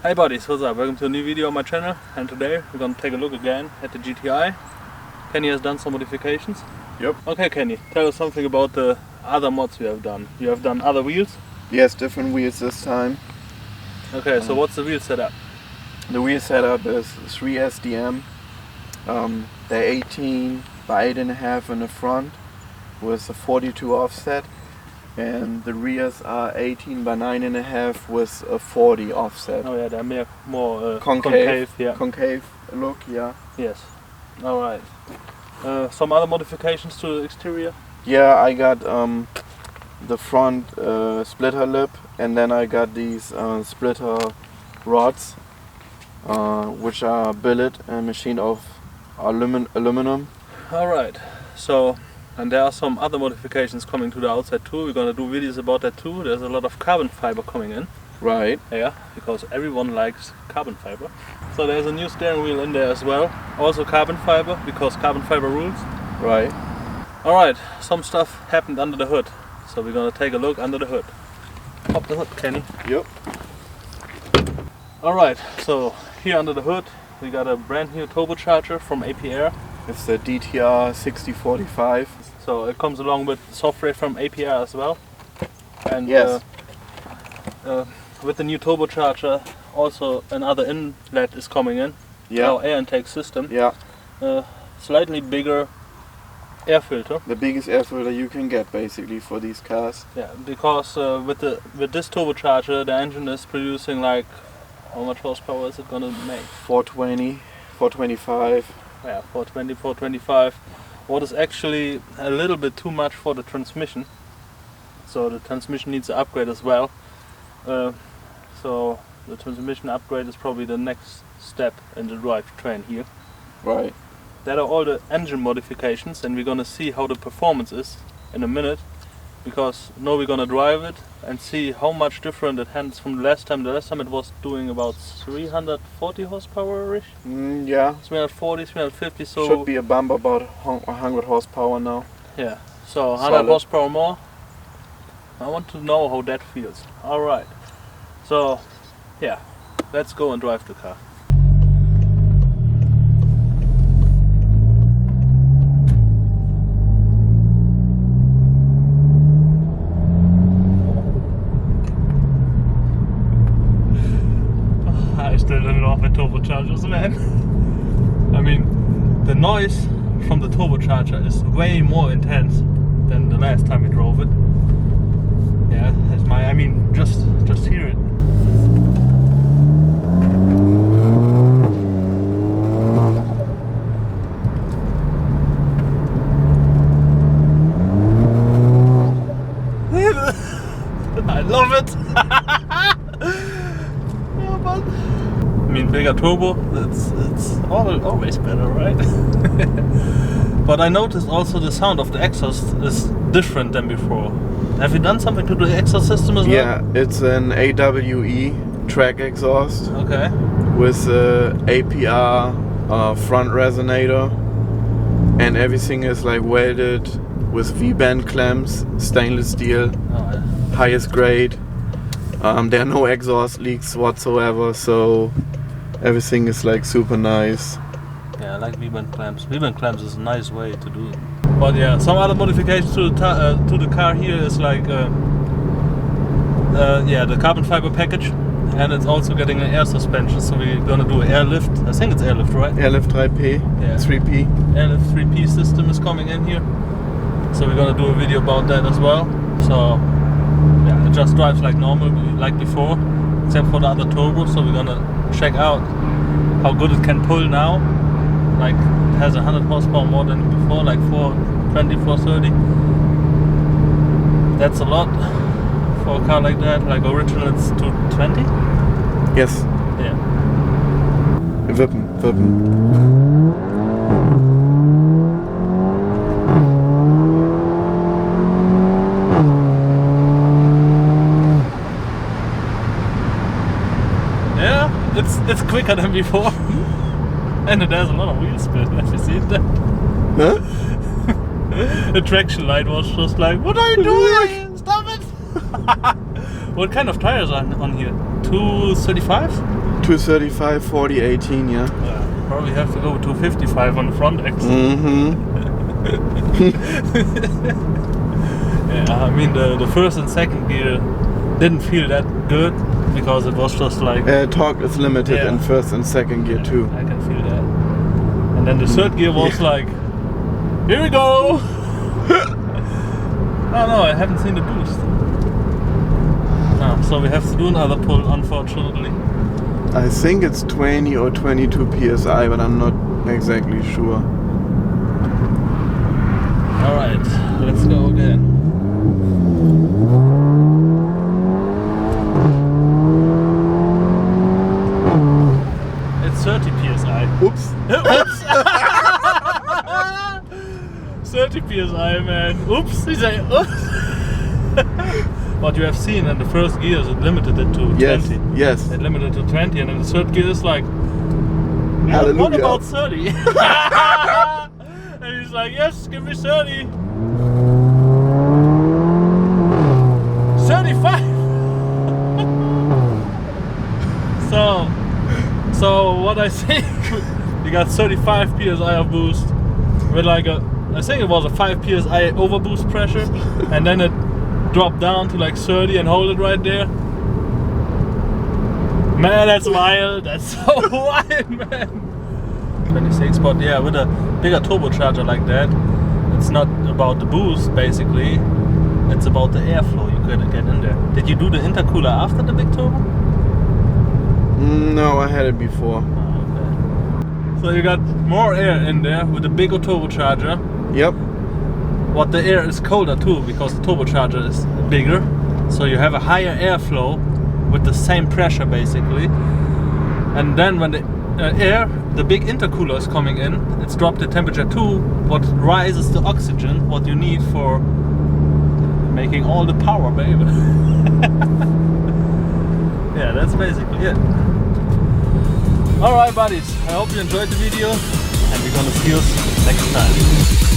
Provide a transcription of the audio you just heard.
Hey buddies, what's up? Welcome to a new video on my channel, and today we're gonna take a look again at the GTI. Kenny has done some modifications. Yep. Okay Kenny, tell us something about the other mods you have done. You have done other wheels? Yes, different wheels this time. Okay, so what's the wheel setup? The wheel setup is 3 SDM. They're 18 by 8.5 in the front with a 42 offset, and the rears are 18 by 9.5 with a 40 offset. Oh yeah, they're more concave. Yeah. Concave look, yeah. Yes. Alright. Some other modifications to the exterior? Yeah, I got the front splitter lip, and then I got these splitter rods, which are billet and machined of aluminum. Alright, so, and there are some other modifications coming to the outside too. We're gonna do videos about that too. There's a lot of carbon fiber coming in. Right. Yeah, because everyone likes carbon fiber. So there's a new steering wheel in there as well. Also carbon fiber, because carbon fiber rules. Right. Alright, some stuff happened under the hood. So we're gonna take a look under the hood. Pop the hood, Kenny. Yep. Alright, so here under the hood we got a brand new turbocharger from APR. It's the DTR 6045. So it comes along with software from APR as well. And yes. With the new turbocharger also another inlet is coming in. Yeah. Our air intake system. Yeah. Slightly bigger air filter. The biggest air filter you can get basically for these cars. Yeah, because with this turbocharger the engine is producing like, how much horsepower is it gonna make? 420, 425. Yeah, 420, 425. What is actually a little bit too much for the transmission. So the transmission needs an upgrade as well. So the transmission upgrade is probably the next step in the drivetrain here. Right. That are all the engine modifications, and we're gonna see how the performance is in a minute. Because now we're gonna drive it and see how much different it handles from the last time. The last time it was doing about 340 horsepower-ish. Yeah. 340, 350, so... Should be a bump about 100 horsepower now. Yeah, so 100 horsepower more. I want to know how that feels. Alright, so yeah, let's go and drive the car. I still don't know my turbochargers, man. I mean, the noise from the turbocharger is way more intense than the last time we drove it. Yeah, that's I mean, just hear it. I love it. Yeah, but I mean, bigger turbo, it's always better, right? But I noticed also the sound of the exhaust is different than before. Have you done something to the exhaust system as well? Yeah, it's an AWE track exhaust. Okay. With APR front resonator, and everything is like welded with V-bend clamps, stainless steel, highest grade. There are no exhaust leaks whatsoever, so everything is like super nice. Yeah, I like V-bend clamps. V-bend clamps is a nice way to do it. But yeah, some other modifications to the car here is like yeah, the carbon fiber package, and it's also getting an air suspension. So we're gonna do airlift. I think it's airlift, right? Airlift 3P. Yeah. 3P. Airlift 3P system is coming in here. So we're gonna do a video about that as well. So yeah, it just drives like normal, like before, except for the other turbo. So we're gonna check out how good it can pull now. Like it has 100 horsepower more than before, like 420, 430. That's a lot for a car like that. Like original it's 220. Yes. Yeah. Wippen. Yeah, it's quicker than before. And it has a lot of wheel spin. Have you seen that? Huh? The traction light was just like, what are you doing? Stop it! What kind of tires are on here? 235? 235, 40, 18, yeah. Probably have to go with 255 on the front axle. Yeah, I mean the first and second gear didn't feel that good because it was just like... torque is limited in first and second gear too. I can feel that. And then the third gear was like, here we go! Oh no, I haven't seen the boost. So we have to do another pull, unfortunately. I think it's 20 or 22 psi, but I'm not exactly sure. Alright, let's go again. It's 30 psi. Oops. Oops! 30 psi, man. Oops! He said, oops! What you have seen in the first gears, it limited it to 20. Yes. It limited to 20, and in the third gear is like, hallelujah. What about 30? And he's like, yes, give me 30. 35. So what I think, you got 35 psi of boost with like I think it was a 5 psi overboost pressure, and then it dropped down to like 30 and hold it right there. Man, that's wild. That's so wild, man. 26, but yeah, with a bigger turbocharger like that, it's not about the boost basically, it's about the airflow you could get in there. Did you do the intercooler after the big turbo? No, I had it before. Oh, okay. So you got more air in there with the bigger turbocharger. Yep. What the air is colder too, because the turbocharger is bigger, so you have a higher airflow with the same pressure basically. And then when the big intercooler is coming in, it's dropped the temperature too, what rises the oxygen, what you need for making all the power, baby. Yeah, that's basically it. Alright buddies, I hope you enjoyed the video, and we're gonna see you next time.